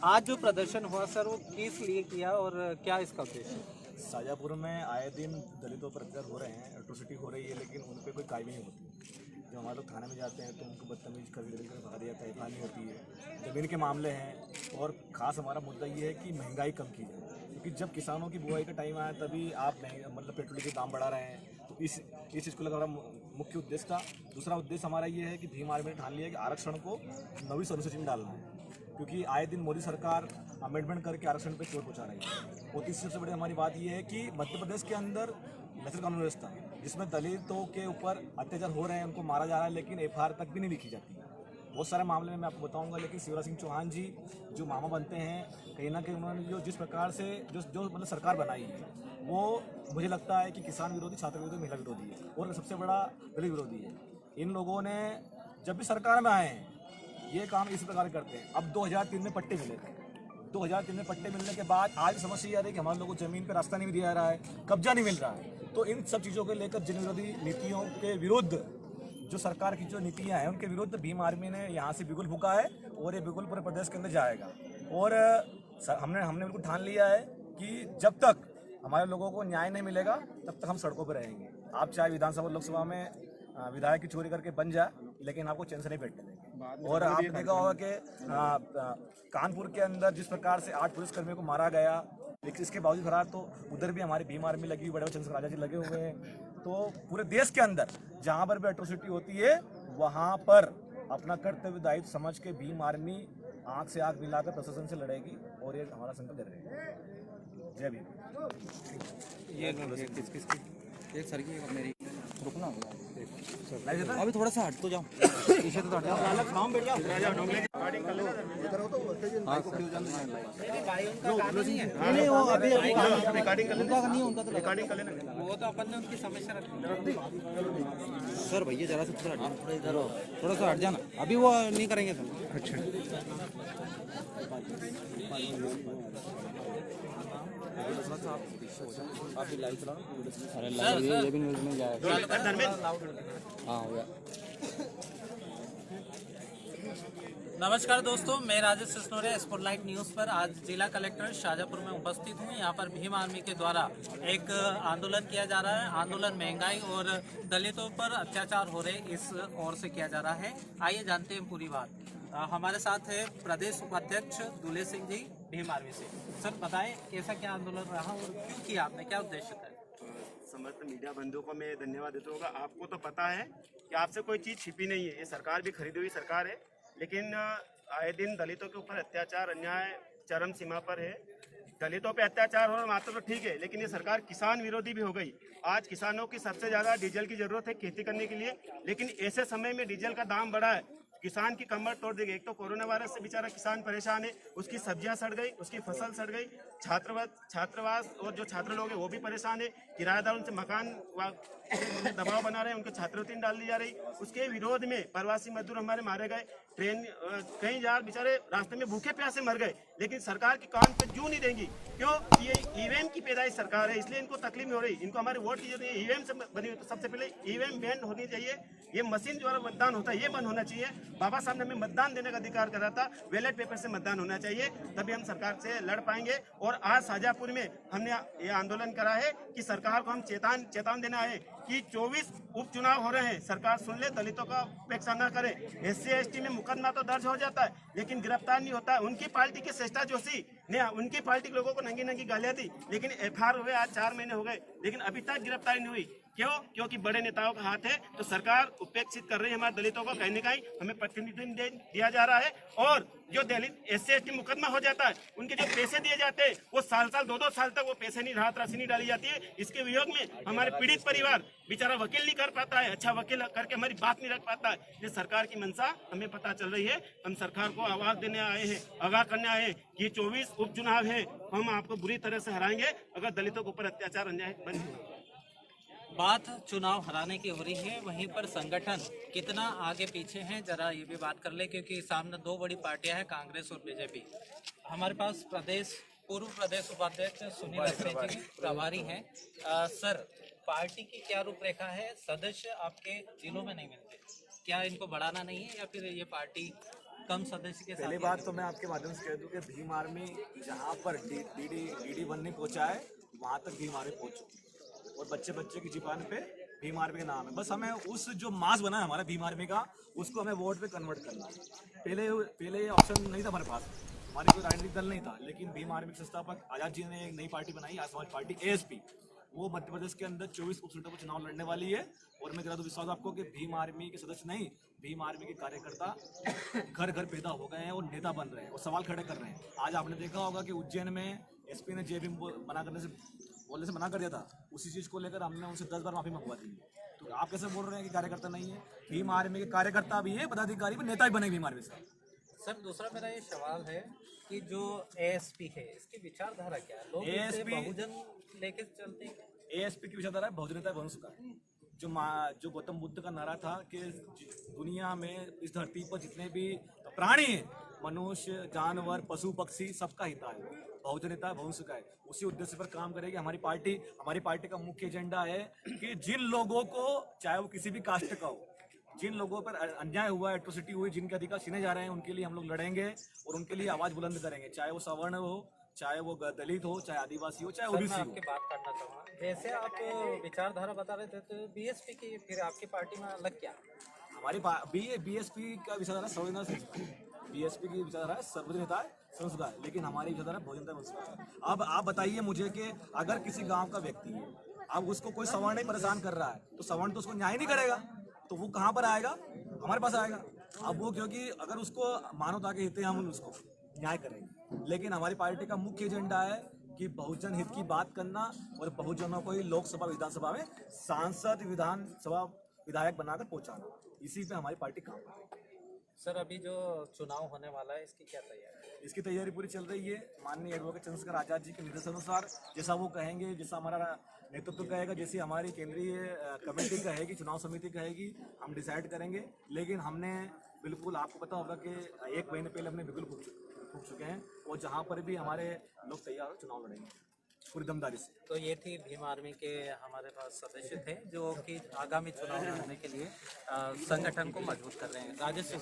आज जो प्रदर्शन हुआ सर वो किस लिए किया और क्या इसका उद्देश्य? शाजापुर में आए दिन दलितों पर अत्याचार हो रहे हैं, एट्रोसिटी हो रही है, लेकिन उन पर कोई कार्रवाई नहीं होती। जब हमारे लोग थाने में जाते हैं तो उनको बदतमीज कर भगा दिया जाता है, एफआईआर नहीं होती है। ज़मीन के मामले हैं और ख़ास हमारा मुद्दा ये है कि महंगाई कम की जाए, क्योंकि जब किसानों की बुआई का टाइम आया तभी आप मतलब पेट्रोल के दाम बढ़ा रहे हैं। तो इस चीज़ को लेकर हमारा मुख्य उद्देश्य था। दूसरा उद्देश्य हमारा ये है कि भीम आर्मी ने ठान लिया कि आरक्षण को 9वीं अनुसूची में डालना है, क्योंकि आए दिन मोदी सरकार अमेंडमेंट करके आरक्षण पे चोट पहुंचा रही है। और तीसरी सबसे बड़ी हमारी बात यह है कि मध्य प्रदेश के अंदर नक्सल कानून व्यवस्था जिसमें दलितों के ऊपर अत्याचार हो रहे हैं, उनको मारा जा रहा है, लेकिन एफआईआर तक भी नहीं लिखी जाती है। बहुत सारे मामले में मैं आपको बताऊंगा, लेकिन शिवराज सिंह चौहान जी जो मामा बनते हैं, कहीं ना कहीं उन्होंने जो जिस प्रकार से जो मतलब सरकार बनाई है, वो मुझे लगता है कि किसान विरोधी, छात्र विरोधी, महिला विरोधी है और सबसे बड़ा दलित विरोधी है। इन लोगों ने जब भी सरकार में आए हैं ये काम इस प्रकार करते हैं। अब 2003 में पट्टे मिले थे, 2003 में पट्टे मिलने के बाद आज समस्या आ रही है कि हमारे लोगों को जमीन पर रास्ता नहीं दिया जा रहा है, कब्जा नहीं मिल रहा है। तो इन सब चीज़ों को लेकर जन विरोधी नीतियों के विरुद्ध जो सरकार की जो नीतियां हैं उनके विरुद्ध भीम आर्मी ने यहाँ से बिगुल फूका है और ये बिगुल पूरे प्रदेश के अंदर जाएगा। और हमने बिल्कुल ठान लिया है कि जब तक हमारे लोगों को न्याय नहीं मिलेगा तब तक हम सड़कों पर रहेंगे। आप चाहे विधानसभा लोकसभा में विधायक की चोरी करके बन जाए, लेकिन आपको चैन से नहीं बैठने देंगे। और आपने देखा होगा कि कानपुर के अंदर जिस प्रकार से 8 पुलिसकर्मियों को मारा गया, लेकिन इसके बावजूद फरार, तो उधर भी हमारी भीम आर्मी लगी हुई, बड़े चंद्रशेखर राजा जी लगे हुए हैं। तो पूरे देश के अंदर जहाँ पर भी एट्रोसिटी होती है वहाँ पर अपना कर्तव्य दायित्व समझ के भीम आर्मी आँख से आँख मिलाकर प्रशासन से लड़ेगी और ये हमारा संकल्प कर रहे हैं। जय भीम। ये एक सर की मेरी रुकना अभी थोड़ा सा हट तो जाओ, पीछे तो हट जाओ। वो तो अपन ने उनकी समस्या रखी। सर भैया जरा सा थोड़ा हट, थोड़ा इधर हो, थोड़ा सा हट जाना, अभी वो नहीं करेंगे सर। अच्छा आप भी लाइव चलाओ। अरे लाइव ये भी न्यूज़ में जाएगा। हाँ हो गया। नमस्कार दोस्तों, मैं राजेश सिसनोरिया स्पॉटलाइट न्यूज़ पर आज जिला कलेक्टर शाजापुर में उपस्थित हूँ। यहाँ पर भीम आर्मी के द्वारा एक आंदोलन किया जा रहा है। आंदोलन महंगाई और दलितों पर अत्याचार हो रहे इस ओर से किया जा रहा है। आइए जानते हैं पूरी बात। हमारे साथ है प्रदेश उपाध्यक्ष दुले सिंह जी भीम आर्मी से। सर बताएं कैसा क्या आंदोलन रहा और क्यों किया आपने, क्या उद्देश्य था? समस्त मीडिया बंधुओं को मैं धन्यवाद देता हूँ। आपको तो पता है कि आपसे कोई चीज़ छिपी नहीं है, ये सरकार भी खरीदी हुई सरकार है, लेकिन आए दिन दलितों के ऊपर अत्याचार, अन्याय चरम सीमा पर है। दलितों पे अत्याचार हो रहा मात्र तो ठीक है, लेकिन ये सरकार किसान विरोधी भी हो गई। आज किसानों की सबसे ज़्यादा डीजल की ज़रूरत है खेती करने के लिए, लेकिन ऐसे समय में डीजल का दाम बढ़ा है, किसान की कमर तोड़ दी गई। एक तो कोरोना वायरस से बेचारा किसान परेशान है, उसकी सब्जियां सड़ गई, उसकी फसल सड़ गई, छात्रावास और जो छात्र लोग हैं वो भी परेशान है। किराएदार उनसे मकान दबाव बना रहे हैं, उनके छात्रवृत्ति डाल दी जा रही। उसके विरोध में प्रवासी मजदूर हमारे मारे गए, ट्रेन कई जार बेचारे रास्ते में भूखे प्यासे मर गए, लेकिन सरकार की कान पे जू नहीं देंगी। क्यों? ये ईवीएम की पैदाइश सरकार है, इसलिए इनको तकलीफ हो रही। इनको हमारे वोट की जरूरत है, ईवीएम से बनी हुई। तो सबसे पहले ईवीएम बैन होनी चाहिए, ये मशीन द्वारा मतदान होता है ये बंद होना चाहिए। बाबा साहब ने हमें मतदान देने का अधिकार करा था, बैलेट पेपर से मतदान होना चाहिए, तभी हम सरकार से लड़ पाएंगे। और आज शाजापुर में हमने ये आंदोलन करा है कि सरकार को हम चेतावनी देना है कि 24 उपचुनाव हो रहे हैं, सरकार सुन ले, दलितों का उपेक्षा न करे। SC/ST में मुकदमा तो दर्ज हो जाता है, लेकिन गिरफ्तार नहीं होता है। उनकी पार्टी के श्रेष्ठा जोशी ने उनकी पार्टी के लोगों को नंगी गालियां दी, लेकिन FIR हुए आज 4 महीने हो गए, लेकिन अभी तक गिरफ्तारी नहीं हुई। क्यों? क्योंकि बड़े नेताओं का हाथ है। तो सरकार उपेक्षित कर रही है हमारे दलितों को, कहीं न कहीं हमें प्रतिनिधित्व दिया जा रहा है। और जो दलित SC/ST मुकदमा हो जाता है, उनके जो पैसे दिए जाते हैं वो साल 2-2 साल तक वो पैसे नहीं, राहत राशि नहीं डाली जाती है। इसके वियोग में हमारे पीड़ित परिवार बेचारा वकील नहीं कर पाता है, अच्छा वकील करके हमारी बात नहीं रख पाता है। ये सरकार की मंशा हमें पता चल रही है। हम सरकार को आवाज देने आए हैं, आगाह करने आए हैं कि 24 उपचुनाव है, हम आपको बुरी तरह से हराएंगे अगर दलितों के ऊपर अत्याचार अन्याय बंद हो। बात चुनाव हराने की हो रही है, वहीं पर संगठन कितना आगे पीछे हैं जरा ये भी बात कर ले, क्योंकि सामने 2 बड़ी पार्टियां हैं, कांग्रेस और बीजेपी। हमारे पास पूर्व प्रदेश उपाध्यक्ष सुनील अग्रे जी प्रभारी हैं। सर, पार्टी की क्या रूपरेखा है? सदस्य आपके जिलों में नहीं मिलते, क्या इनको बढ़ाना नहीं है या फिर ये पार्टी कम सदस्य के पहली साथ? बात तो मैं आपके माध्यम से कह दूं कि भीम आर्मी जहाँ पर डीडी 1 नहीं पहुंचा है, वहाँ तक भीम आर्मी पहुंच चुकी है। और बच्चे बच्चे की जुबान पे भीम आर्मी का नाम है। बस हमें उस जो मास बना है हमारा भीम आर्मी का, उसको हमें वोट पे कन्वर्ट करना है। पहले ये ऑप्शन नहीं था हमारे पास, हमारे कोई राजनीतिक दल नहीं था, लेकिन भीम आर्मी के संस्थापक आज़ाद जी ने एक नई पार्टी बनाई, आज समाज पार्टी ASP। वो मध्य प्रदेश के अंदर 24 उप सीटों पर चुनाव लड़ने वाली है। और मैं कह दूं विश्वास आपको कि भीम आर्मी के सदस्य नहीं, भीम आर्मी के कार्यकर्ता घर घर पैदा हो गए हैं और नेता बन रहे हैं और सवाल खड़े कर रहे हैं। आज आपने देखा होगा कि उज्जैन में SP ने जय भीम बोलने से मना कर दिया था। उसी चीज़ को लेकर हमने उनसे 10 बार माफी मंगवा दी। तो आप कैसे बोल रहे हैं कि कार्यकर्ता नहीं है? भीम आर्मी के कार्यकर्ता भी है, पदाधिकारी भी, नेता भी बने भीम आर्मी से। सर दूसरा मेरा ये सवाल है कि जो ASP है इसकी विचारधारा क्या है? लोग इसे ASP बहुजन लेके चलते हैं? ASP की विचारधारा है बहुजनता वंश का। जो गौतम बुद्ध का नारा था कि दुनिया में इस धरती पर जितने भी प्राणी हैं, मनुष्य, जानवर, पशु पक्षी, सबका हित है, बहुजनता वंश का है। उसी उद्देश्य पर काम करेगी हमारी पार्टी का मुख्य एजेंडा है कि जिन लोगों को, चाहे वो किसी भी कास्ट का हो, जिन लोगों पर अन्याय हुआ, एट्रोसिटी हुई, जिनके अधिकार छीने जा रहे हैं, उनके लिए हम लोग लड़ेंगे और उनके लिए आवाज बुलंद करेंगे, चाहे वो सवर्ण हो, चाहे वो दलित हो, चाहे आदिवासी हो, चाहे सर मैं ओबीसी हो। आपकी बात करना चाहूँगा, जैसे आप विचारधारा बता रहे थे तो BSP की फिर आपकी पार्टी में अलग क्या? हमारी BSP का विचारधारा संविधान संस्था है। BSP की विचारधारा है सर्वजनता है, संस्था है, लेकिन हमारी विचारधारा बहुजनता संस्था है। अब आप बताइए मुझे कि अगर किसी गांव का व्यक्ति है, अब उसको कोई सवर्ण ही परेशान कर रहा है, तो सवर्ण तो उसको न्याय नहीं करेगा, तो वो कहाँ पर आएगा? हमारे पास आएगा। अब वो क्योंकि अगर उसको मानवता के हित है, हम उसको न्याय करेंगे। लेकिन हमारी पार्टी का मुख्य एजेंडा है कि बहुजन हित की बात करना और बहुजनों को ही लोकसभा विधानसभा में सांसद, विधानसभा विधायक बनाकर पहुंचाना, इसी पे हमारी पार्टी काम कर रही है। सर अभी जो चुनाव होने वाला है इसकी क्या तैयारी है? इसकी तैयारी पूरी चल रही है। माननीय एडवोकेट चंद्रशेखर आजाद जी के निर्देशानुसार जैसा वो कहेंगे, जैसा हमारा नेतृत्व कहेगा, जैसी हमारी केंद्रीय कमेटी कहेगी, चुनाव समिति कहेगी, हम डिसाइड करेंगे। लेकिन हमने बिल्कुल, आपको पता होगा कि 1 महीने पहले हमने बिल्कुल फूक चुके हैं और जहाँ पर भी हमारे लोग तैयार हो, चुनाव लड़ेंगे पूरी दमदारी से। तो ये थी भीम आर्मी के हमारे पास सदस्य थे जो कि आगामी चुनाव लड़ने के लिए संगठन को मजबूत कर रहे हैं। राजेश